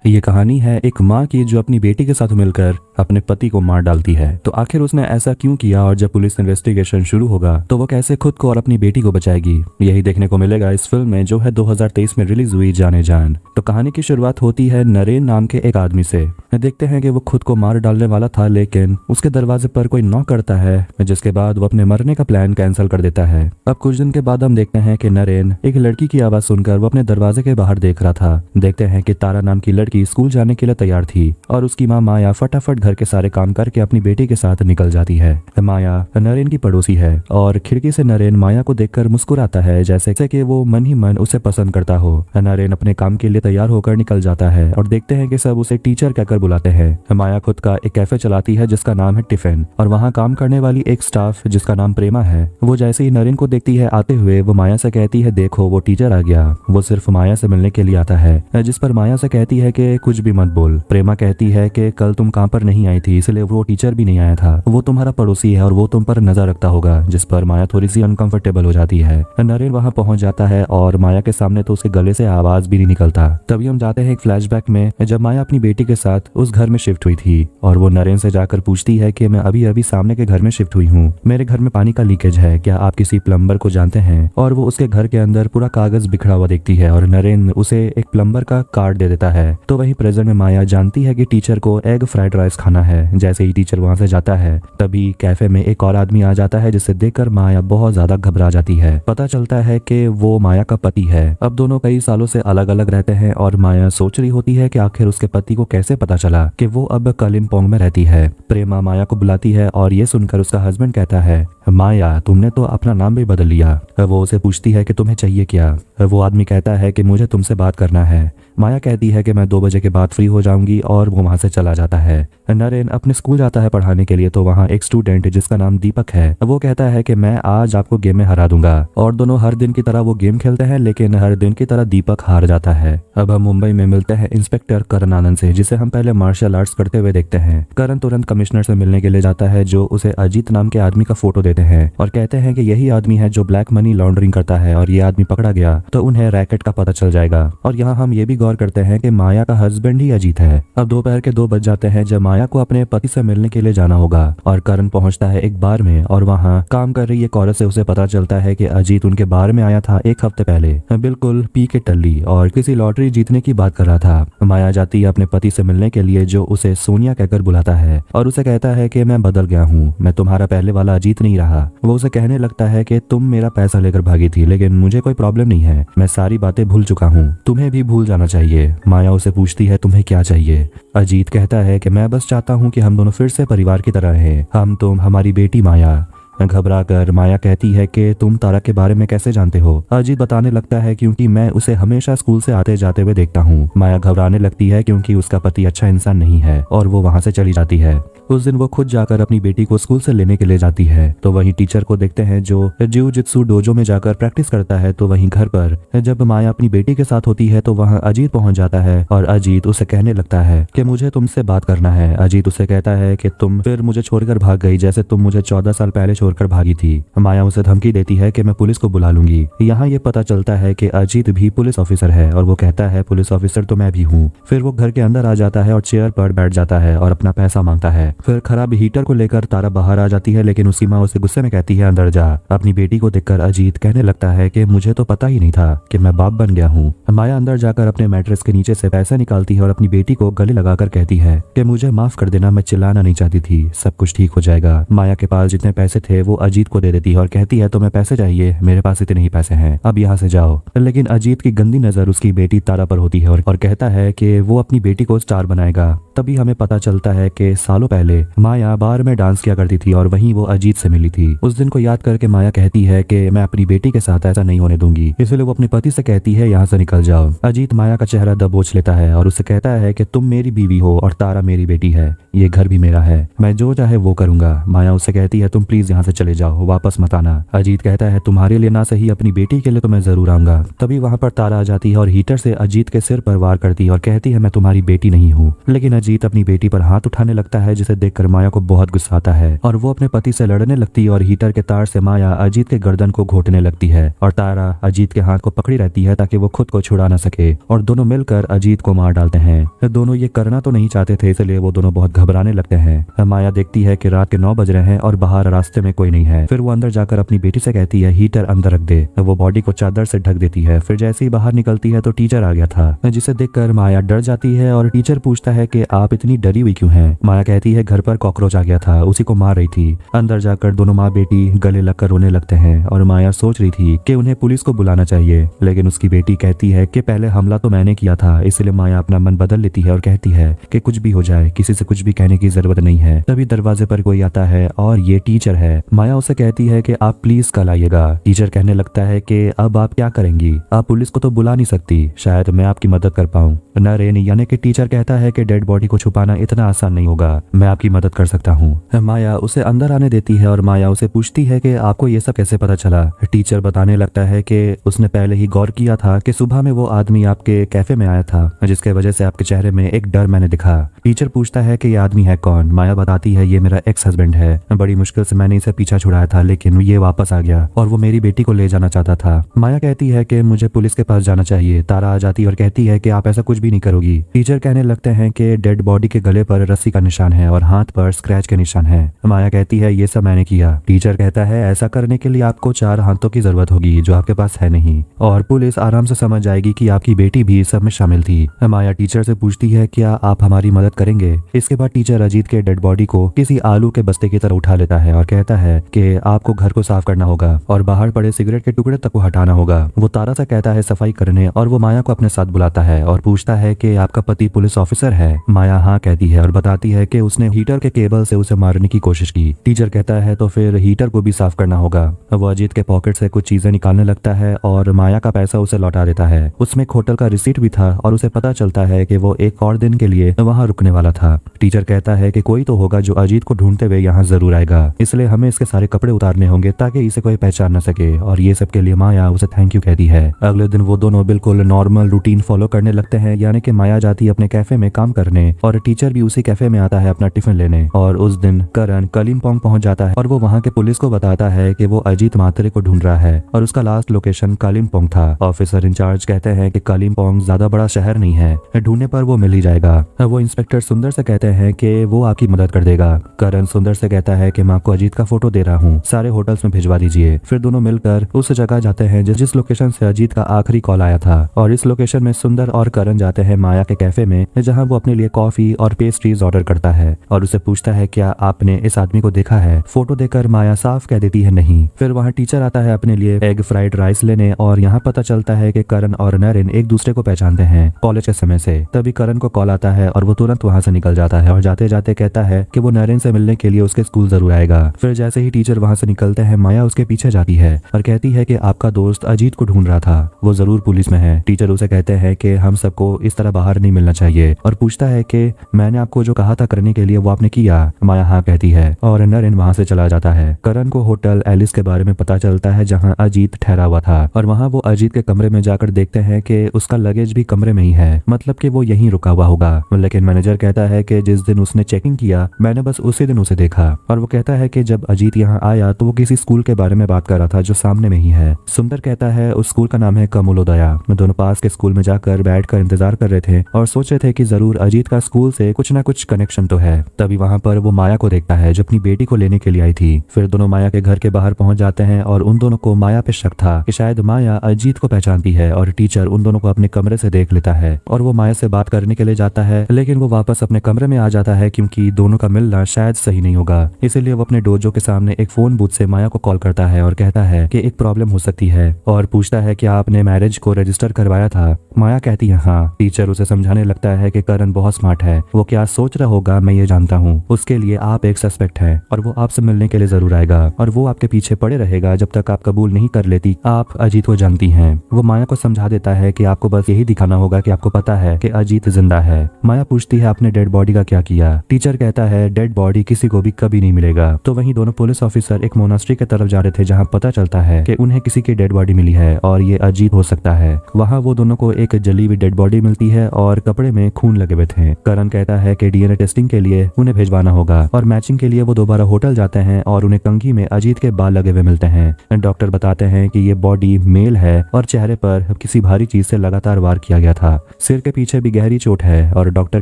ये कहानी है एक माँ की जो अपनी बेटी के साथ मिलकर अपने पति को मार डालती है। तो आखिर उसने ऐसा क्यों किया और जब पुलिस इन्वेस्टिगेशन शुरू होगा तो वो कैसे खुद को और अपनी बेटी को बचाएगी, यही देखने को मिलेगा इस फिल्म में जो है 2023 में रिलीज हुई जाने जान। तो कहानी की शुरुआत होती है नरेन नाम के एक आदमी से। देखते हैं कि वो खुद को मार डालने वाला था लेकिन उसके दरवाजे पर कोई नॉक करता है, जिसके बाद वो अपने मरने का प्लान कैंसिल कर देता है। अब कुछ दिन के बाद हम देखते हैं कि नरेन एक लड़की की आवाज सुनकर वो अपने दरवाजे के बाहर देख रहा था। देखते हैं कि तारा नाम की लड़की स्कूल जाने के लिए तैयार थी और उसकी माँ माया फटाफट घर के सारे काम करके अपनी बेटी के साथ निकल जाती है। माया नरेन की पड़ोसी है और खिड़की से नरेन माया को देखकर मुस्कुराता है जैसे कि वो मन ही मन उसे पसंद करता हो। नरेन अपने काम के लिए तैयार होकर निकल जाता है और देखते हैं कि सब उसे टीचर कहकर बुलाते हैं। माया खुद का एक कैफे चलाती है जिसका नाम है टिफिन और वहाँ काम करने वाली एक स्टाफ जिसका नाम प्रेमा है, वो जैसे ही नरेन को देखती है आते हुए वो माया से कहती है देखो वो टीचर आ गया। वो सिर्फ माया से मिलने के लिए आता है, जिस पर माया से कहती है कि कुछ भी मत बोल। प्रेमा कहती है कि कल तुम काम पर नहीं आई थी इसलिए वो टीचर भी नहीं आया था, वो तुम्हारा पड़ोसी है और वो तुम पर नजर रखता होगा, जिस पर माया थोड़ी सी अनकंफर्टेबल हो जाती है। नरेन वहां पहुंच जाता है और माया के सामने तो उसके गले से आवाज भी नहीं निकलता। तभी हम जाते हैं एक फ्लैशबैक में जब माया अपनी बेटी के साथ उस घर में शिफ्ट हुई थी और वो नरेन से जाकर पूछती है कि मैं अभी अभी सामने के घर में शिफ्ट हुई हूँ, मेरे घर में पानी का लीकेज है, क्या आप किसी प्लम्बर को जानते हैं? और वो उसके घर के अंदर पूरा कागज बिखरा हुआ देखती है और नरेन उसे एक प्लम्बर का कार्ड दे देता है। तो वहीं प्रेजेंट में माया जानती है कि टीचर को एग फ्राइड राइस खाना है। जैसे ही टीचर वहां से जाता है तभी कैफे में एक और आदमी आ जाता है जिसे देखकर माया बहुत ज्यादा घबरा जाती है। पता चलता है कि वो माया का पति है। अब दोनों कई सालों से अलग अलग रहते हैं और माया सोच रही होती है कि आखिर उसके पति को कैसे पता चला कि वो अब कालिम्पोंग में रहती है। प्रेमा माया को बुलाती है और ये सुनकर उसका हस्बैंड कहता है माया तुमने तो अपना नाम भी बदल लिया। वो उसे पूछती है कि तुम्हें चाहिए क्या? वो आदमी कहता है कि मुझे तुमसे बात करना है। माया कहती है कि मैं 2 बजे के बाद फ्री हो जाऊंगी और वो वहां से चला जाता है। नरेन अपने स्कूल जाता है पढ़ाने के लिए तो वहाँ एक स्टूडेंट जिसका नाम दीपक है वो कहता है कि मैं आज आपको गेम में हरा दूंगा और दोनों हर दिन की तरह वो गेम खेलते हैं लेकिन हर दिन की तरह दीपक हार जाता है। अब हम मुंबई में मिलते हैं इंस्पेक्टर करण आनंद से जिसे हम पहले मार्शल आर्ट्स करते हुए देखते हैं। करण तुरंत कमिश्नर से मिलने के लिए जाता है जो उसे अजीत नाम के आदमी का फोटो देते हैं और कहते हैं कि यही आदमी है जो ब्लैक मनी लॉन्ड्रिंग करता है और ये आदमी पकड़ा गया तो उन्हें रैकेट का पता चल जाएगा। और यहाँ हम ये भी गौर करते हैं कि माया का हस्बैंड ही अजीत है। अब दोपहर के 2 बज जाते हैं जब माया को अपने पति से मिलने के लिए जाना होगा और करण पहुंचता है एक बार में और वहाँ काम कर रही एक औरत से उसे पता चलता है कि अजीत उनके बार में आया था 1 हफ्ते पहले, बिल्कुल पी के टल्ली और किसी लॉटरी जीतने की बात कर रहा था। माया जाती है अपने पति से मिलने के लिए जो उसे सोनिया कहकर बुलाता है और उसे कहता है कि मैं बदल गया हूँ, मैं तुम्हारा पहले वाला अजीत नहीं रहा। वो उसे कहने लगता है कि तुम मेरा पैसा लेकर भागी थी लेकिन मुझे कोई प्रॉब्लम नहीं है, मैं सारी बातें भूल चुका हूँ, तुम्हें भी भूल जाना चाहिए। माया उसे पूछती है तुम्हें क्या चाहिए? अजीत कहता है कि मैं बस चाहता हूँ कि हम दोनों फिर से परिवार की तरह रहें, हम तुम हमारी बेटी माया। घबरा कर माया कहती है कि तुम तारा के बारे में कैसे जानते हो? अजीत बताने लगता है क्योंकि मैं उसे हमेशा स्कूल से आते जाते हुए देखता हूँ। माया घबराने लगती है क्योंकि उसका पति अच्छा इंसान नहीं है और वो वहाँ से चली जाती है। उस दिन वो खुद जाकर अपनी बेटी को स्कूल से लेने के लिए जाती है तो वहीं टीचर को देखते हैं जो जिउ जित्सु डोजो में जाकर प्रैक्टिस करता है। तो वहीं घर पर जब माया अपनी बेटी के साथ होती है तो वहाँ अजीत पहुंच जाता है और अजीत उसे कहने लगता है कि मुझे तुमसे बात करना है। अजीत उसे कहता है कि तुम फिर मुझे छोड़कर भाग गई जैसे तुम मुझे 14 साल पहले छोड़कर भागी थी। माया उसे धमकी देती है कि मैं पुलिस को बुला लूंगी। यहाँ ये पता चलता है कि अजीत भी पुलिस ऑफिसर है और वो कहता है पुलिस ऑफिसर तो मैं भी हूँ। फिर वो घर के अंदर आ जाता है और चेयर पर बैठ जाता है और अपना पैसा मांगता है। फिर खराब हीटर को लेकर तारा बाहर आ जाती है लेकिन उसकी माँ उसे गुस्से में कहती है अंदर जा। अपनी बेटी को देखकर अजीत कहने लगता है कि मुझे तो पता ही नहीं था कि मैं बाप बन गया हूँ। माया अंदर जाकर अपने मैट्रेस के नीचे से पैसा निकालती है और अपनी बेटी को गले लगाकर कहती है कि मुझे माफ कर देना, मैं चिल्लाना नहीं चाहती थी, सब कुछ ठीक हो जाएगा। माया के पास जितने पैसे थे वो अजीत को दे देती है और कहती है तुम्हें पैसे चाहिए, मेरे पास इतने ही पैसे हैं, अब यहाँ से जाओ। लेकिन अजीत की गंदी नजर उसकी बेटी तारा पर होती है और कहता है कि वो अपनी बेटी को स्टार बनाएगा। तभी हमें पता चलता है कि सालों पहले माया बार में डांस किया करती थी और वहीं वो अजीत से मिली थी। उस दिन को याद करके माया कहती है कि मैं अपनी बेटी के साथ ऐसा नहीं होने दूंगी, इसलिए वो अपने पति से कहती है यहाँ से निकल जाओ। अजीत माया का चेहरा दबोच लेता है और उससे कहता है कि तुम मेरी बीवी हो और तारा मेरी बेटी है, ये घर भी मेरा है, मैं जो चाहे वो करूंगा। माया उससे कहती है तुम प्लीज यहाँ से चले जाओ, वापस मत आना। अजीत कहता है तुम्हारे लिए ना सही अपनी बेटी के लिए तो मैं जरूर आऊंगा। तभी वहाँ पर तारा आ जाती है और हीटर से अजीत के सिर पर वार करती है और कहती है मैं तुम्हारी बेटी नहीं हूँ। लेकिन अजीत अपनी बेटी पर हाथ उठाने लगता है जिसे देखकर माया को बहुत गुस्सा आता है और वो अपने पति से लड़ने लगती है और हीटर के तार से माया अजीत के गर्दन को घोटने लगती है और तारा अजीत के हाथ को पकड़ी रहती है ताकि वो खुद को छुड़ा ना सके और दोनों मिलकर अजीत को मार डालते हैं। दोनों ये करना तो नहीं चाहते थे, इसलिए वो दोनों बहुत घबराने लगते हैं। माया देखती है कि रात के 9 बज रहे हैं और बाहर रास्ते में कोई नहीं है। फिर वो अंदर जाकर अपनी बेटी से कहती है हीटर अंदर रख दे। वो बॉडी को चादर से ढक देती है। फिर जैसे ही बाहर निकलती है तो टीचर आ गया था, जिसे देखकर माया डर जाती है और टीचर पूछता है कि आप इतनी डरी हुई क्यों हैं? माया कहती है घर पर कॉकरोच आ गया था, उसी को मार रही थी। अंदर जाकर दोनों माँ बेटी गले लगकर रोने लगते हैं और माया सोच रही थी कि उन्हें पुलिस को बुलाना चाहिए, लेकिन उसकी बेटी कहती है कि पहले हमला तो मैंने किया था। इसलिए माया अपना मन बदल लेती है और कहती है कि कुछ भी हो जाए किसी से कुछ भी कहने की जरूरत नहीं है। तभी दरवाजे पर कोई आता है और ये टीचर है। माया उसे कहती है कि आप प्लीज कल आइएगा। टीचर कहने लगता है कि अब आप क्या करेंगी? आप पुलिस को तो बुला नहीं सकती, शायद मैं आपकी मदद कर पाऊं। नरेन यानी कि टीचर कहता है कि डेड बॉडी को छुपाना इतना आसान नहीं होगा, मैं आपकी मदद कर सकता हूँ। माया उसे अंदर आने देती है और माया उसे पूछती है कि आपको ये सब कैसे पता चला? टीचर बताने लगता है कि उसने पहले ही गौर किया था कि सुबह में वो आदमी आपके कैफे में आया था, जिसके वजह से आपके चेहरे में एक डर मैंने दिखा। टीचर पूछता है कि ये आदमी है कौन? माया बताती है ये मेरा एक्स हस्बैंड है, बड़ी मुश्किल से मैंने इसे पीछा छुड़ाया था, लेकिन ये वापस आ गया और वो मेरी बेटी को ले जाना चाहता था। माया कहती है कि मुझे पुलिस के पास जाना चाहिए। तारा आ जाती है और कहती है कि आप ऐसा कुछ भी नहीं करोगी। टीचर कहने लगते हैं कि डेड बॉडी के गले पर रस्सी का निशान है और हाथ पर स्क्रैच के निशान है। माया कहती है ये सब मैंने किया। टीचर कहता है ऐसा करने के लिए आपको 4 हाथों की जरूरत होगी जो आपके पास है नहीं, और पुलिस आराम से समझ जाएगी कि आपकी बेटी भी सब में शामिल थी। माया टीचर से पूछती है क्या आप हमारी मदद करेंगे? इसके बाद टीचर अजीत के डेड बॉडी को किसी आलू के बस्ते की तरह उठा लेता है और कहता है कि आपको घर को साफ करना होगा और बाहर पड़े सिगरेट के टुकड़े तक को हटाना होगा। वो तारा से कहता है सफाई करने और वो माया को अपने साथ बुलाता है और पूछता है कि आपका पति पुलिस ऑफिसर है? माया हाँ कहती है और बताती है कि उसने हीटर के केबल से उसे मारने की कोशिश की। टीचर कहता है तो फिर हीटर को भी साफ करना होगा। वो अजीत के पॉकेट से कुछ चीजें निकालने लगता है और माया का पैसा उसे लौटा देता है। उसमें एक होटल का रिसीट भी था और उसे पता चलता है कि वो एक और दिन के लिए वहाँ रुकने वाला था। टीचर कहता है कि कोई तो होगा जो अजीत को ढूंढते हुए यहाँ जरूर आएगा, इसलिए हमें इसके सारे कपड़े उतारने होंगे ताकि इसे कोई पहचान न सके, और ये सब के लिए माया उसे थैंक यू कहती है। अगले दिन वो दोनों बिल्कुल नॉर्मल रूटीन फॉलो करने लगते हैं, यानी कि माया जाती है अपने कैफे में काम करने और टीचर भी उसी कैफे में आता है अपना टिफिन लेने। और उस दिन करण कलिम्पोंग पहुंच जाता है और वो वहाँ के पुलिस को बताता है कि वो अजीत मात्रे को ढूंढ रहा है और उसका लास्ट लोकेशन कलिम्पोंग था। ऑफिसर इंचार्ज कहते हैं कि कलिम्पोंग ज्यादा बड़ा शहर नहीं है, ढूंढने पर वो मिल ही जाएगा। वो इंस्पेक्टर सुंदर से कहते हैं कि वो आपकी मदद कर देगा। करण सुंदर से कहता है कि मैं आपको अजीत का फोटो दे रहा हूँ, सारे होटल्स में भिजवा दीजिए। फिर दोनों मिलकर उस जगह जाते हैं जिस लोकेशन से अजीत का आखिरी कॉल आया था, और इस लोकेशन में सुंदर और करण जाते हैं माया के कैफे में, जहाँ वो अपने लिए कॉफी और पेस्ट्रीज ऑर्डर करता है और उसे पूछता है क्या आपने इस आदमी को देखा है? फोटो देकर माया साफ कह देती है नहीं। फिर वहाँ टीचर आता है अपने लिए एग फ्राइड राइस लेने और यहाँ पता चलता है कि करण और नरेन एक दूसरे को पहचानते हैं कॉलेज के समय से। तभी करण को कॉल आता है और वो तुरंत वहाँ से निकल जाता है और जाते जाते कहता है कि वो नरेन से मिलने के लिए उसके स्कूल जरूर आएगा। फिर जैसे ही टीचर वहाँ से निकलते हैं माया उसके पीछे जाती है और कहती है कि आपका दोस्त अजीत को ढूंढ रहा था, वो जरूर पुलिस में है। टीचर उसे कहते हैं कि हम सबको इस तरह बाहर नहीं मिलना चाहिए और पूछता है कि मैंने आपको जो कहा था करने के लिए वो आपने किया? माया हाँ कहती है और नरेन वहाँ से चला जाता है। करण को होटल एलिस के बारे में पता चलता है जहाँ अजीत ठहरा हुआ था और वहाँ वो अजीत के कमरे में जाकर देखते हैं कि उसका लगेज भी कमरे में ही है, मतलब कि वो यहीं रुका हुआ होगा। लेकिन मैनेजर कहता है कि जिस दिन उसने चेकिंग किया मैंने बस उसी दिन उसे देखा, और वो कहता है कि जब अजीत यहाँ आया तो वो किसी स्कूल के बारे में बात कर रहा था जो सामने में ही है। सुंदर कहता है उस स्कूल का नाम है कमलोदया। दोनों पास के स्कूल में जाकर बैठकर इंतजार कर रहे थे और सोच रहे थे कि जरूर अजीत का स्कूल से कुछ ना कुछ कनेक्शन तो है। तभी वहाँ पर वो माया को देखता है जो अपनी बेटी को लेने के लिए आई थी। फिर दोनों माया के घर के बाहर पहुंच जाते हैं और उन दोनों को माया पे शक था कि शायद माया अजीत को पहचानती है, और टीचर उन दोनों को अपने कमरे से देख लेता है और वो माया से बात करने के लिए जाता है, लेकिन वो वापस अपने कमरे में आ जाता है क्योंकि दोनों का मिलना शायद सही नहीं होगा। इसीलिए वो अपने डोजो के सामने एक फोन बूथ से माया को कॉल करता है और कहता है कि एक प्रॉब्लम हो सकती है और पूछता है कि आपने मैरिज को रजिस्टर करवाया था? माया कहती है हाँ। टीचर उसे समझाने लगता है कि करण बहुत स्मार्ट है, वो क्या सोच रहा होगा मैं ये जानता हूँ, उसके लिए आप एक सस्पेक्ट है और वो आपसे मिलने के लिए जरूर आएगा और वो आपके पीछे पड़े रहेगा जब तक आप कबूल नहीं कर लेती आप अजीत को जानती हैं। वो माया को समझा देता है कि आपको बस यही दिखाना होगा कि आपको पता है कि अजीत जिंदा है। माया पूछती है आपने डेड बॉडी का क्या किया? टीचर कहता है डेड बॉडी किसी को भी कभी नहीं मिलेगा। तो वहीं दोनों दोनों पुलिस ऑफिसर एक मोनास्ट्री की तरफ जा रहे थे जहाँ पता चलता है कि उन्हें किसी की डेड बॉडी मिली है और ये अजीत हो सकता है। वहाँ वो दोनों को एक जली हुई डेड बॉडी मिलती है और कपड़े में खून लगे हुए थे। करण कहता है कि डीएनए टेस्टिंग के लिए उन्हें भिजवाना होगा और मैचिंग के लिए वो दोबारा होटल जाते हैं और उन्हें कंघी में अजीत के बाल लगे हुए मिलते हैं। डॉक्टर बताते हैं कि ये बॉडी मेल है और चेहरे पर किसी भारी चीज से लगातार वार किया गया था। सिर के पीछे भी गहरी चोट है और डॉक्टर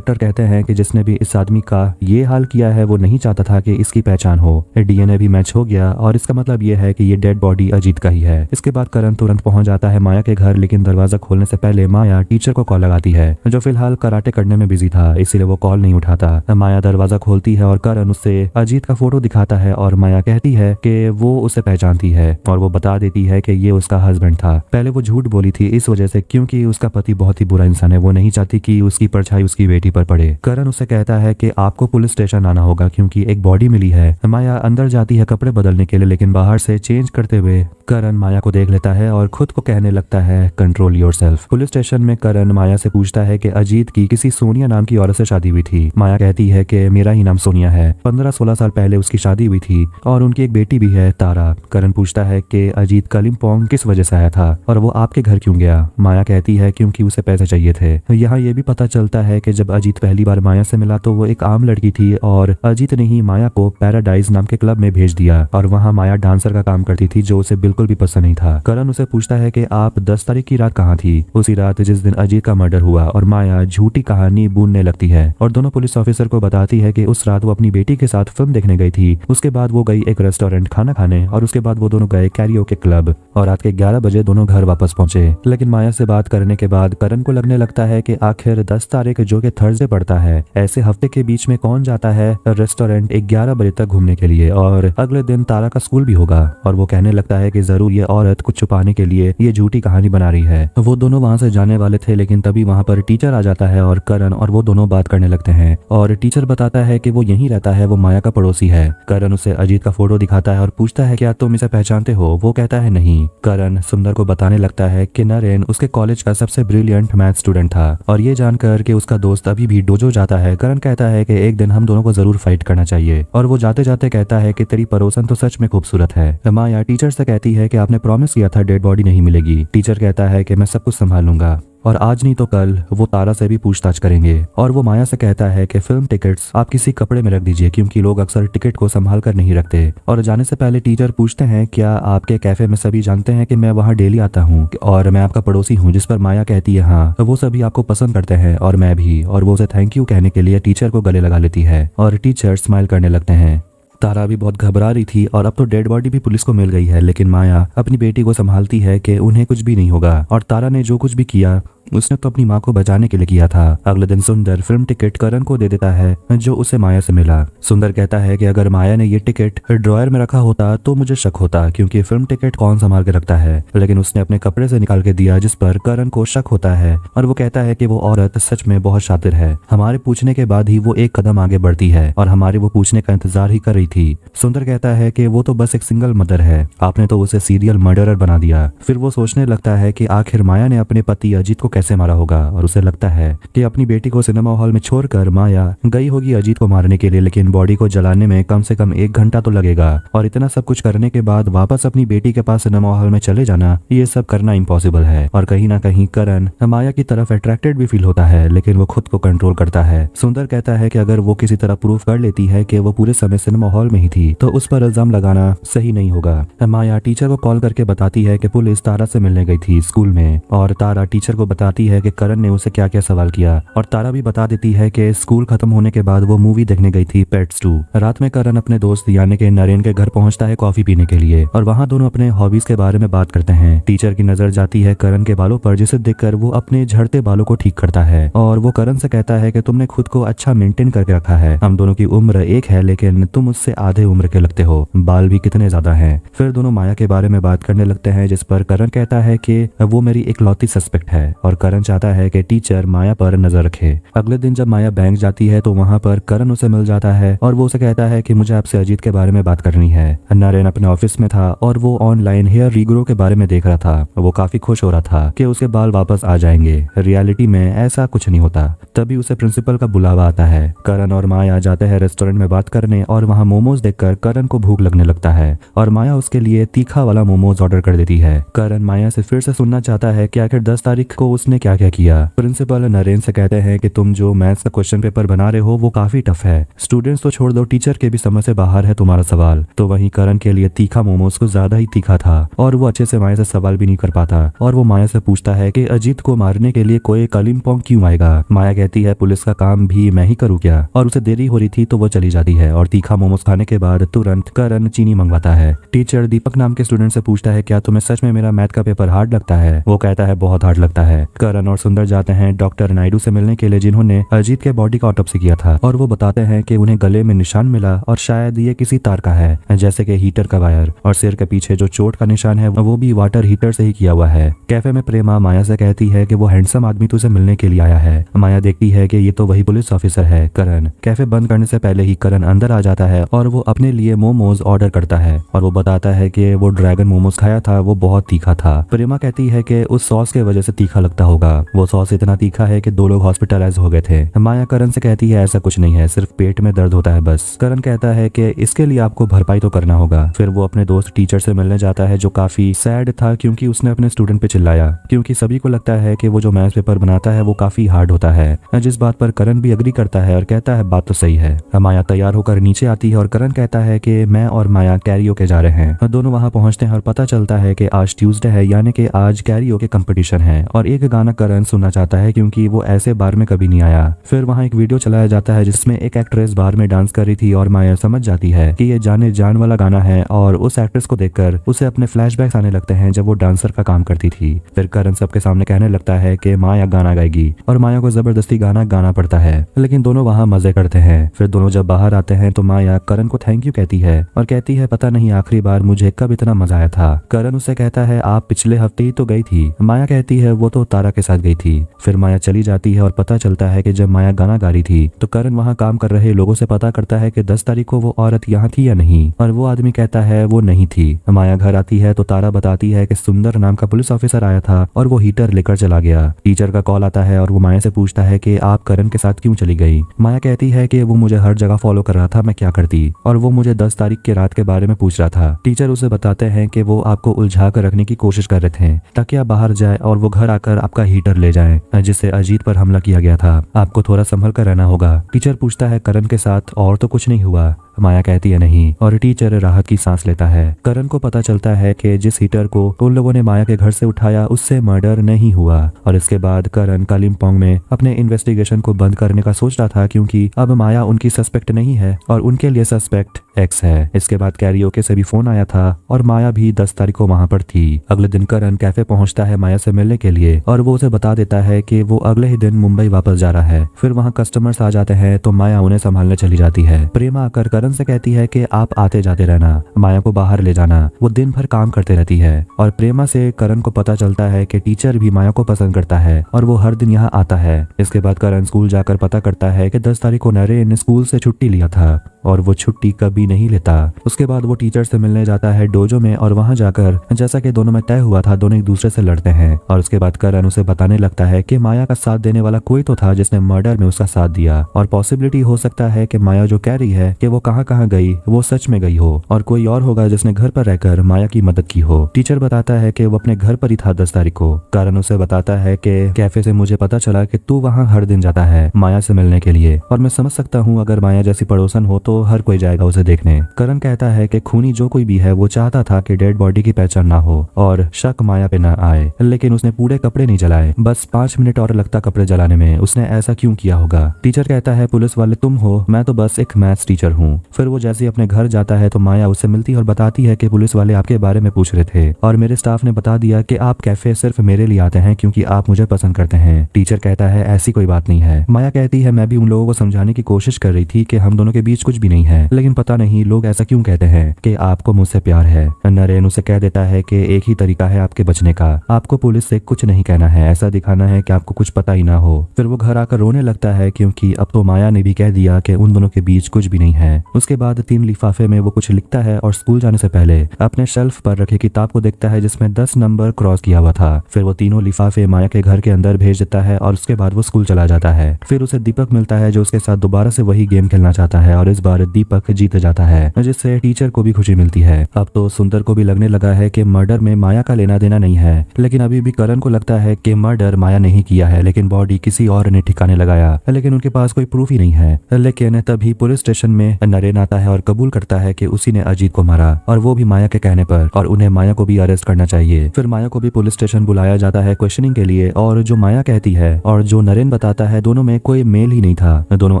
कहते हैं कि जिसने भी इस आदमी का ये हाल किया है वो नहीं चाहता था कि इसकी पहचान हो। डीएनए भी मैच हो गया और इसका मतलब ये है कि ये डेड बॉडी अजीत का ही है। इसके बाद करण तुरंत पहुंच जाता है माया के घर, लेकिन दरवाजा खोलने से पहले माया टीचर को कॉल लगाती है जो फिलहाल कराटे करने में बिजी था, इसीलिए वो कॉल नहीं उठाता। माया दरवाजा खोलती है और करण उससे अजीत का फोटो दिखाता है और माया कहती है कि वो उसे पहचानती है और वो बता देती है कि ये उसका हस्बैंड था। पहले वो झूठ बोली थी इस वजह से क्योंकि उसका पति बहुत ही बुरा इंसान है, वो नहीं चाहती कि उसकी परछाई उसकी बेटी पर पड़े। करण उसे कहता है कि आपको पुलिस स्टेशन आना होगा क्योंकि एक बॉडी मिली है। माया अंदर जाती है कपड़े बदलने के लिए, लेकिन बाहर से चेंज करते हुए करण माया को देख लेता है और खुद को कहने लगता है कंट्रोल योरसेल्फ। पुलिस स्टेशन में करण माया से पूछता है कि अजीत की किसी सोनिया नाम की औरत से शादी हुई थी। माया कहती है कि मेरा ही नाम सोनिया है, 15-16 साल पहले उसकी शादी हुई थी और उनकी एक बेटी भी है तारा। करण पूछता है कि अजीत कलिम्पोंग किस वजह से आया था और वो आपके घर क्यों गया। माया कहती है क्योंकि उसे पैसे चाहिए थे। यहाँ ये भी पता चलता है कि जब अजीत पहली बार माया से मिला तो वो एक आम लड़की थी और अजीत ने ही माया को पैराडाइज नाम के क्लब में भेज दिया और वहाँ माया डांसर का काम करती थी जो उसे बिल्कुल भी पसंद नहीं था। करण उसे पूछता है कि आप 10 तारीख की रात कहाँ थी, उसी रात जिस दिन अजीत का मर्डर हुआ, और माया झूठी कहानी बुनने लगती है और दोनों पुलिस ऑफिसर को बताती है कि उस रात वो अपनी बेटी के साथ फिल्म देखने गई थी। उसके बाद वो गई एक रेस्टोरेंट खाना खाने और उसके बाद वो दोनों गए कैरियोके क्लब और रात के 11 बजे दोनों घर वापस पहुंचे। लेकिन माया से बात करने के बाद करण को लगने लगता है कि आखिर 10 तारीख जो कि थर्सडे पड़ता है, ऐसे हफ्ते के बीच में कौन जाता है रेस्टोरेंट 11 बजे तक घूमने के लिए, और अगले दिन तारा का स्कूल भी होगा। और वो कहने लगता है कि जरूर ये औरत कुछ छुपाने के लिए ये झूठी कहानी बना रही है। वो दोनों वहां से जाने वाले थे, लेकिन तभी वहां पर टीचर आ जाता है और करण और वो दोनों बात करने लगते हैं और टीचर बताता है कि वो यहीं रहता है, वो माया का पड़ोसी है। करण उसे अजीत का फोटो दिखाता है और पूछता है क्या तुम इसे पहचानते हो। वो कहता है नहीं। करण सुंदर को बताने लगता है कि नरेन उसके कॉलेज का सबसे ब्रिलियंट मैथ स्टूडेंट था और ये जानकर कि उसका दोस्त अभी भी डोजो जाता है, करण कहता है कि एक दिन हम दोनों को जरूर फाइट करना चाहिए। और वो जाते जाते कहता है कि तेरी पड़ोसन तो सच में खूबसूरत है। माया टीचर से कहती है कि आपने प्रॉमिस किया था डेड बॉडी नहीं मिलेगी। टीचर कहता है कि मैं सब कुछ संभाल लूंगा और आज नहीं तो कल वो तारा से भी पूछताछ करेंगे। और वो माया से कहता है कि फिल्म टिकट्स आप किसी कपड़े में रख दीजिए क्योंकि लोग अक्सर टिकट को संभाल कर नहीं रखते। और जाने से पहले टीचर पूछते हैं क्या आपके कैफे में सभी जानते हैं कि मैं वहाँ डेली आता हूँ और मैं आपका पड़ोसी हूँ, जिस पर माया कहती है हाँ, वो सभी आपको पसंद करते हैं और मैं भी। और वो उसे थैंक यू कहने के लिए टीचर को गले लगा लेती है और टीचर स्माइल करने लगते हैं। तारा भी बहुत घबरा रही थी और अब तो डेड बॉडी भी पुलिस को मिल गई है, लेकिन माया अपनी बेटी को संभालती है कि उन्हें कुछ भी नहीं होगा। और तारा ने जो कुछ भी किया उसने तो अपनी माँ को बचाने के लिए किया था। अगले दिन सुंदर फिल्म टिकट करण को दे देता है जो उसे माया से मिला। सुंदर कहता है कि अगर माया ने ये टिकट ड्रॉयर में रखा होता तो मुझे शक होता क्योंकि फिल्म टिकट कौन संभाल के रखता है, लेकिन उसने अपने कपड़े से निकाल के दिया जिस पर करण को शक होता है। और वो कहता है कि वो औरत सच में बहुत शातिर है। हमारे पूछने के बाद ही वो एक कदम आगे बढ़ती है और हमारे वो पूछने का इंतजार ही कर रही थी। सुंदर कहता है कि वो तो बस एक सिंगल मदर है, आपने तो उसे सीरियल मर्डरर बना दिया। फिर वो सोचने लगता है कि आखिर माया ने अपने पति अजीत को कैसे मारा होगा और उसे लगता है कि अपनी बेटी को सिनेमा हॉल में छोड़कर माया गई होगी अजीत को मारने के लिए, लेकिन बॉडी को जलाने में कम से कम 1 घंटा तो लगेगा और इतना सब कुछ करने के बाद वापस अपनी बेटी के पास सिनेमा हॉल में चले जाना, ये सब करना इम्पॉसिबल है। और कहीं ना कहीं करण माया की तरफ अट्रैक्टेड भी फील होता है, लेकिन वो खुद को कंट्रोल करता है। सुंदर कहता है कि अगर वो किसी तरह प्रूफ कर लेती है कि वो पूरे समय सिनेमा हॉल में ही थी तो उस पर इल्जाम लगाना सही नहीं होगा। माया टीचर को कॉल करके बताती है कि पुलिस तारा से मिलने गई थी स्कूल में और तारा टीचर को बताती है कि करण ने उसे क्या क्या सवाल किया। और तारा भी बता देती है कि स्कूल खत्म होने के बाद वो मूवी देखने गई थी पेट्स 2। रात में करण अपने दोस्त यानी कि नरेन के घर पहुंचता है कॉफी पीने के लिए और वहां दोनों अपने हॉबीज के बारे में बात करते हैं। टीचर की नजर जाती है करण के बालों पर, जिसे देखकर वो अपने झड़ते बालों को ठीक करता है और वो करण से कहता है कि तुमने खुद को अच्छा मेंटेन करके रखा है, हम दोनों की उम्र एक है लेकिन तुम उससे आधे उम्र के लगते हो, बाल भी कितने ज्यादा हैं। फिर दोनों माया के बारे में बात करने लगते हैं जिस पर करण कहता है कि वो मेरी इकलौती सस्पेक्ट है और करण चाहता है कि टीचर माया पर नजर रखे। अगले दिन जब माया बैंक जाती है तो वहाँ पर करण उसे मिल जाता है और वो उसे कहता है कि मुझे आपसे अजीत के बारे में बात करनी है। नरेन अपने ऑफिस में था और वो ऑनलाइन हेयर रीग्रो के बारे में देख रहा था। वो काफी खुश हो रहा था कि उसके बाल वापस आ जाएंगे। रियलिटी में ऐसा कुछ नहीं होता। तभी उसे प्रिंसिपल का बुलावा आता है। करण और माया जाते हैं रेस्टोरेंट में बात करने और वहाँ मोमोज देखकर करण को भूख लगने लगता है और माया उसके लिए तीखा वाला मोमोज ऑर्डर कर देती है। करण माया से फिर से सुनना चाहता है कि आखिर 10 तारीख को उसने क्या क्या किया। प्रिंसिपल नरेन से कहते हैं कि तुम जो मैथ्स का क्वेश्चन पेपर बना रहे हो वो काफी टफ है। स्टूडेंट्स तो छोड़ दो, टीचर के भी समझ से बाहर है तुम्हारा सवाल। तो वहीं करण के लिए तीखा मोमोज को ज्यादा ही तीखा था और वो अच्छे से माया से सवाल भी नहीं कर पाता और वो माया से पूछता है कि अजीत को मारने के लिए कोई कालिम्पोंग क्यों आएगा। माया कहती है पुलिस का काम भी मैं ही करूँ क्या, और उसे देरी हो रही थी तो वो चली जाती है और तीखा मोमोज खाने के बाद तुरंत करण चीनी मंगवाता है। टीचर दीपक नाम के स्टूडेंट से पूछता है क्या तुम्हें सच में मेरा मैथ का पेपर हार्ड लगता है। वो कहता है बहुत हार्ड लगता है। करण और सुंदर जाते हैं डॉक्टर नायडू से मिलने के लिए जिन्होंने अजीत के बॉडी का ऑटोप्सी किया था और वो बताते हैं कि उन्हें गले में निशान मिला और शायद ये किसी तार का है, जैसे कि हीटर का वायर, और सिर के पीछे जो चोट का निशान है वो भी वाटर हीटर से ही किया हुआ है। कैफे में प्रेमा माया से कहती है कि वो हैंडसम आदमी तुझे मिलने के लिए आया है। माया देखती है कि ये तो वही पुलिस ऑफिसर है करण। कैफे बंद करने से पहले ही करण अंदर आ जाता है और वो अपने लिए मोमोज ऑर्डर करता है और वो बताता है कि वो ड्रैगन मोमोज खाया था, वो बहुत तीखा था। प्रेमा कहती है कि उस सॉस के वजह से तीखा लगता होगा। वो सॉस इतना तीखा है कि 2 लोग हॉस्पिटलाइज हो गए थे। माया करण से कहती है ऐसा कुछ नहीं है, सिर्फ पेट में दर्द होता है बस। करण कहता है कि इसके लिए आपको भरपाई तो करना होगा। फिर वो अपने दोस्त टीचर से मिलने जाता है जो काफी सैड था क्योंकि उसने अपने स्टूडेंट पे चिल्लाया, क्योंकि सभी को लगता है कि वो जो मैथ्स पेपर बनाता है वो काफी हार्ड होता है, जिस बात पर करण भी अग्री करता है और कहता है बात तो सही है। माया तैयार होकर नीचे आती है और करण कहता है कि मैं और माया कैरियोके जा रहे हैं। दोनों वहाँ पहुंचते हैं और पता चलता है कि आज ट्यूसडे है, यानी कि आज कैरियोके कंपटीशन है और एक गाना करण सुनना चाहता है क्योंकि वो ऐसे बार में कभी नहीं आया। फिर वहाँ एक वीडियो चलाया जाता है जिसमें एक एक्ट्रेस बार में डांस कर रही थी और माया समझ जाती है कि ये जाने जान वाला गाना है और उस एक्ट्रेस को देखकर उसे अपने फ्लैशबैक्स आने लगते हैं जब वो डांसर का काम करती थी। फिर करण सबके सामने कहने लगता है कि माया गाना गाएगी और माया को जबरदस्ती गाना गाना पड़ता है, लेकिन दोनों वहाँ मजे करते हैं। फिर दोनों जब बाहर आते हैं तो माया करण को थैंक यू कहती है और कहती है पता नहीं आखिरी बार मुझे कब इतना मजा आया था। करण उससे कहता है आप पिछले हफ्ते ही तो गई थी। माया कहती है वो तो तारा के साथ गई थी। फिर माया चली जाती है और पता चलता है कि जब माया गाना गा रही थी तो करण वहाँ काम कर रहे लोगों से पता करता है कि 10 तारीख को वो औरत यहाँ थी या नहीं, और वो आदमी कहता है वो नहीं थी। माया घर आती है तो तारा बताती है कि सुंदर नाम का पुलिस ऑफिसर आया था और वो हीटर लेकर चला गया। टीचर का कॉल आता है और वो माया से पूछता है कि आप करण के साथ क्यों चली गई। माया कहती है कि वो मुझे हर जगह फॉलो कर रहा था, मैं क्या करती, और वो मुझे 10 तारीख की रात के बारे में पूछ रहा था। टीचर उसे बताते हैं कि वो आपको उलझा कर रखने की कोशिश कर रहे थे ताकि आप बाहर जाए और वो घर आकर आपका हीटर ले जाए जिससे अजीत पर हमला किया गया था। आपको थोड़ा संभल कर रहना होगा। टीचर पूछता है करण के साथ और तो कुछ नहीं हुआ। माया कहती है नहीं, और टीचर राहत की सांस लेता है। करण को पता चलता है कि जिस हीटर को उन लोगों ने माया के घर से उठाया उससे मर्डर नहीं हुआ, और इसके बाद करण कालिम्पोंग में अपने इन्वेस्टिगेशन को बंद करने का सोच रहा था क्योंकि अब माया उनकी सस्पेक्ट नहीं है और उनके लिए सस्पेक्ट एक्स है। इसके बाद कैरियोके से भी फोन आया था और माया भी 10 तारीख को वहाँ पर थी। अगले दिन करण कैफे पहुँचता है माया से मिलने के लिए और वो उसे बता देता है कि वो अगले ही दिन मुंबई वापस जा रहा है। फिर वहाँ कस्टमर्स आ जाते हैं तो माया उन्हें संभालने चली जाती है। प्रेमा आकर करण से कहती है कि आप आते जाते रहना, माया को बाहर ले जाना, वो दिन भर काम करते रहती है। और प्रेमा से करण को पता चलता है कि टीचर भी माया को पसंद करता है और वो हर दिन यहाँ आता है। इसके बाद करण स्कूल जाकर पता करता है कि 10 तारीख को नरेन ने स्कूल से छुट्टी लिया था और वो छुट्टी कभी नहीं लेता। उसके बाद वो टीचर से मिलने जाता है डोजो में और वहाँ जाकर जैसा कि दोनों में तय हुआ था दोनों एक दूसरे से लड़ते हैं। और उसके बाद करण उसे बताने लगता है कि माया का साथ देने वाला कोई तो था जिसने मर्डर में उसका साथ दिया और पॉसिबिलिटी हो सकता है कि माया जो कह रही है कि वो कहाँ गई वो सच में गई हो और कोई और होगा जिसने घर पर रहकर माया की मदद की हो। टीचर बताता है कि वो अपने घर पर ही था 10 तारीख को। करण उसे बताता है कि कैफे से मुझे पता चला कि तू वहाँ हर दिन जाता है माया से मिलने के लिए और मैं समझ सकता हूँ अगर माया जैसी पड़ोसन हो तो हर कोई जाएगा उसे देखने। करण कहता है कि खूनी जो कोई भी है वो चाहता था कि डेड बॉडी की पहचान ना हो और शक माया पे ना आए, लेकिन उसने पूरे कपड़े नहीं जलाए, बस 5 मिनट और लगता कपड़े जलाने में। उसने ऐसा क्यों किया होगा। टीचर कहता है पुलिस वाले तुम हो, मैं तो बस एक मैथ्स टीचर हूँ। फिर वो जैसे ही अपने घर जाता है तो माया उससे मिलती है और बताती है कि पुलिस वाले आपके बारे में पूछ रहे थे और मेरे स्टाफ ने बता दिया कि आप कैफे सिर्फ मेरे लिए आते हैं क्योंकि आप मुझे पसंद करते हैं। टीचर कहता है ऐसी कोई बात नहीं है। माया कहती है मैं भी उन लोगों को समझाने की कोशिश कर रही थी कि हम दोनों के बीच कुछ भी नहीं है, लेकिन पता नहीं लोग ऐसा क्यों कहते हैं कि आपको मुझसे प्यार है। नरेन उसे कह देता है कि एक ही तरीका है आपके बचने का, आपको पुलिस से कुछ नहीं कहना है, ऐसा दिखाना है कि आपको कुछ पता ही ना हो। फिर वो घर आकर रोने लगता है क्योंकि अब तो माया ने भी कह दिया कि उन दोनों के बीच कुछ भी नहीं है। उसके बाद 3 लिफाफे में वो कुछ लिखता है और स्कूल जाने से पहले अपने शेल्फ पर रखे किताब को देखता है जिसमें 10 नंबर क्रॉस किया हुआ था। फिर वो तीनों लिफाफे माया के घर के अंदर भेज देता है और उसके बाद वो स्कूल चला जाता है। फिर उसे दीपक मिलता है जो उसके साथ दोबारा से वही गेम खेलना चाहता है और इस बार दीपक जीत जाता है, जिससे टीचर को भी खुशी मिलती है। अब तो सुंदर को भी लगने लगा है कि मर्डर में माया का लेना देना नहीं है, लेकिन अभी भी करण को लगता है कि मर्डर माया नहीं किया है लेकिन बॉडी किसी और ने ठिकाने लगाया, लेकिन उनके पास कोई प्रूफ ही नहीं है। लेकिन तभी पुलिस स्टेशन में नरेन आता है और कबूल करता है कि उसी ने अजीत को मारा और वो भी माया के कहने पर, और उन्हें माया को भी अरेस्ट करना चाहिए। फिर माया को भी पुलिस स्टेशन बुलाया जाता है क्वेश्चनिंग के लिए, और जो माया कहती है और जो नरेन बताता है दोनों में कोई मेल ही नहीं था, दोनों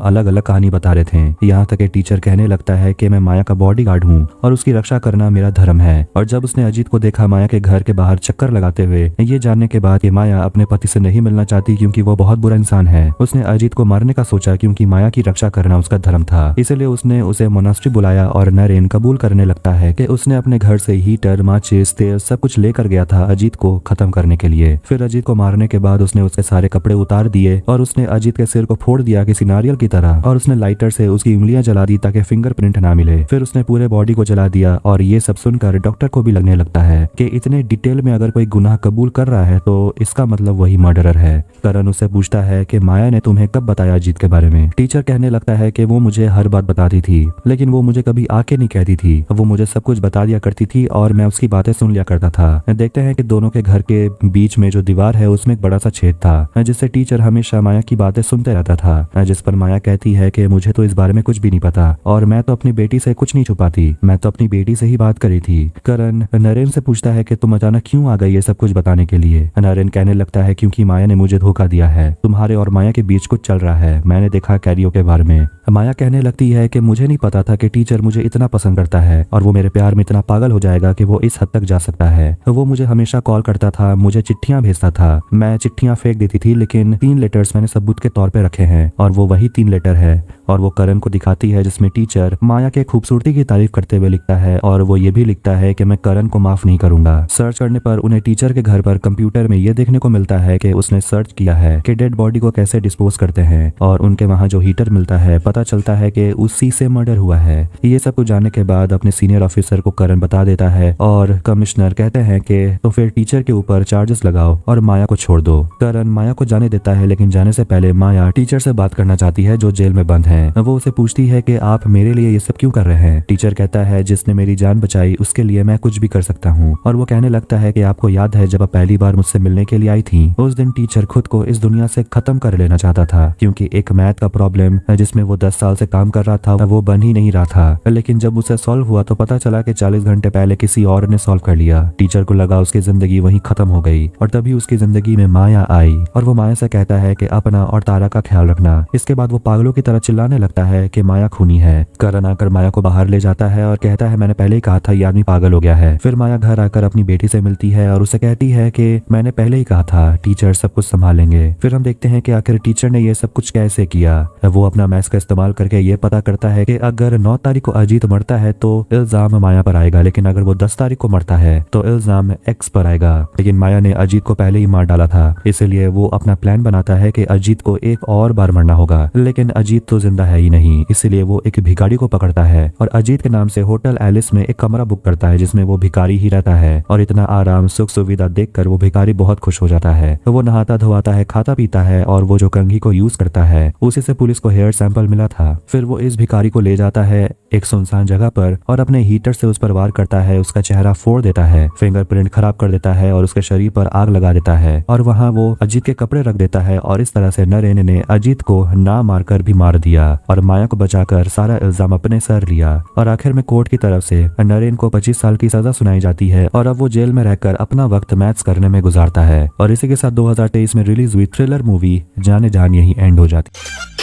अलग अलग कहानी बता रहे थे। यहाँ तक टीचर कहने लगता है कि मैं माया का बॉडीगार्ड हूँ और उसकी रक्षा करना मेरा धर्म है। और जब उसने अजीत को देखा माया के घर के बाहर चक्कर लगाते हुए, ये जानने के बाद कि माया अपने पति से नहीं मिलना चाहती क्योंकि वो बहुत बुरा इंसान है, उसने अजीत को मारने का सोचा क्योंकि माया की रक्षा करना उसका धर्म था। इसलिए उसने उसे मोनास्ट्री बुलाया और नरेन कबूल करने लगता है कि उसने अपने घर से हीटर, माचिस, तेल सब कुछ लेकर गया था अजीत को खत्म करने के लिए। फिर अजीत को मारने के बाद उसने उसके सारे कपड़े उतार दिए और उसने अजीत के सिर को फोड़ दिया किसी नारियल की तरह, और उसने लाइटर से उसकी उंगलियां जला दी ताकि फिंगरप्रिंट ना मिले। फिर उसने पूरे बॉडी को जला दिया और ये सब सुनकर डॉक्टर को भी लगने लगता है कि इतने डिटेल में अगर कोई गुनाह कबूल कर रहा है तो इसका मतलब वही मर्डरर है। करण उससे पूछता है कि माया ने तुम्हें कब बताया अजीत के बारे में। टीचर कहने लगता है कि वो मुझे हर बात बताती थी, लेकिन वो मुझे कभी आके नहीं कहती थी, वो मुझे सब कुछ बता दिया करती थी और मैं उसकी बातें सुन लिया करता था। देखते हैं कि दोनों के घर के बीच में जो दीवार है उसमें एक बड़ा सा छेद था, जिससे टीचर हमेशा माया की बातें सुनते रहता था, जिस पर माया कहती है कि मुझे तो इस बारे में कुछ भी नहीं पता और मैं तो अपनी बेटी से कुछ नहीं छुपाती, मैं तो अपनी बेटी से ही बात करी थी। करण नरेन से पूछता है कि तुम अचानक क्यों आ गई ये सब कुछ बताने के लिए। नरेन कहने लगता है क्योंकि माया ने मुझे धोखा दिया है, तुम्हारे और माया के बीच कुछ चल रहा है, मैंने देखा कैरियो के बारे में। माया कहने लगती है कि मुझे नहीं पता था कि टीचर मुझे इतना पसंद करता है और वो मेरे प्यार में इतना पागल हो जाएगा कि वो इस हद तक जा सकता है। वो मुझे हमेशा कॉल करता था, मुझे चिट्ठियां भेजता था, मैं चिट्ठियां फेंक देती थी, लेकिन 3 लेटर्स मैंने सबूत के तौर पे रखे हैं और वो वही 3 लेटर है। और वो करण को दिखाती है जिसमें टीचर माया के खूबसूरती की तारीफ करते हुए लिखता है और वो ये भी लिखता है कि मैं करण को माफ नहीं करूंगा। सर्च करने पर उन्हें टीचर के घर पर कंप्यूटर में ये देखने को मिलता है कि उसने सर्च किया है कि डेड बॉडी को कैसे डिस्पोज करते हैं, और उनके वहाँ जो हीटर मिलता है पता चलता है कि उसी से मर्डर हुआ है। ये सब कुछ जानने के बाद अपने सीनियर ऑफिसर को करण बता देता है और कमिश्नर कहते हैं कि तो फिर टीचर के ऊपर चार्जेस लगाओ और माया को छोड़ दो। करण माया को जाने देता है, लेकिन जाने से पहले माया टीचर से बात करना चाहती है जो जेल में बंद है। वो उसे पूछती है कि आप मेरे लिए ये सब क्यों कर रहे हैं। टीचर कहता है जिसने मेरी जान बचाई उसके लिए मैं कुछ भी कर सकता हूँ। और वो कहने लगता है कि आपको याद है जब आप पहली बार मुझसे मिलने के लिए आई थी, उस दिन टीचर खुद को इस दुनिया से खत्म कर लेना चाहता था क्योंकि एक मैथ का प्रॉब्लम जिसमें वो 10 साल से काम कर रहा था वो बन ही नहीं रहा था। लेकिन जब उसे सॉल्व हुआ तो पता चला कि 40 घंटे पहले किसी और ने सॉल्व कर लिया। टीचर को लगा उसकी जिंदगी वहीं खत्म हो गई और तभी उसकी जिंदगी में माया आई और वो माया से कहता है कि अपना और तारा का ख्याल रखना। इसके बाद वो पागलों की तरह चिल्लाने लगता है कि माया खूनी है। करण आकर माया को बाहर ले जाता है और कहता है मैंने पहले ही कहा था ये आदमी पागल हो गया है। फिर माया घर आकर अपनी बेटी से मिलती है और उसे कहती है कि मैंने पहले ही कहा था टीचर सब कुछ संभालेंगे। फिर हम देखते हैं कि आखिर टीचर ने ये सब कुछ कैसे किया। वो अपना मैथ्स का इस्तेमाल करके ये पता करता है कि अगर 9 तारीख को अजीत मरता है तो इल्जाम माया पर आएगा, लेकिन अगर वो 10 तारीख को मरता है तो इल्जाम एक्स पर आएगा। लेकिन माया ने अजीत को पहले ही मार डाला था, इसलिए वो अपना प्लान बनाता है कि अजीत को एक और बार मरना होगा। लेकिन अजीत तो जिंदा है ही नहीं, इसलिए वो एक भिखारी को पकड़ता है और अजीत के नाम से होटल एलिस में एक कमरा बुक करता है जिसमें वो भिखारी ही रहता है। और इतना आराम सुख सुविधा देखकर वो भिखारी बहुत खुश हो जाता है। वो नहाता धोवाता है, खाता पीता है और वो जो कंघी को यूज करता है उसी से पुलिस को हेयर सैंपल मिला था। फिर वो इस भिखारी को ले जाता है एक सुनसान जगह पर और अपने हीटर से उस पर वार करता है, उसका चेहरा फोड़ देता है, फिंगरप्रिंट खराब कर देता है और उसके शरीर पर आग लगा देता है और वहाँ वो अजीत के कपड़े रख देता है। और इस तरह से नरेन ने अजीत को ना मारकर भी मार दिया और माया को बचाकर सारा इल्जाम अपने सर लिया। और आखिर में कोर्ट की तरफ से नरेन को 25 साल की सजा सुनाई जाती है और अब वो जेल में रहकर अपना वक्त मैथ्स करने में गुजारता है। और इसी के साथ 2023 में रिलीज हुई थ्रिलर मूवी जाने जान यही एंड हो जाती है।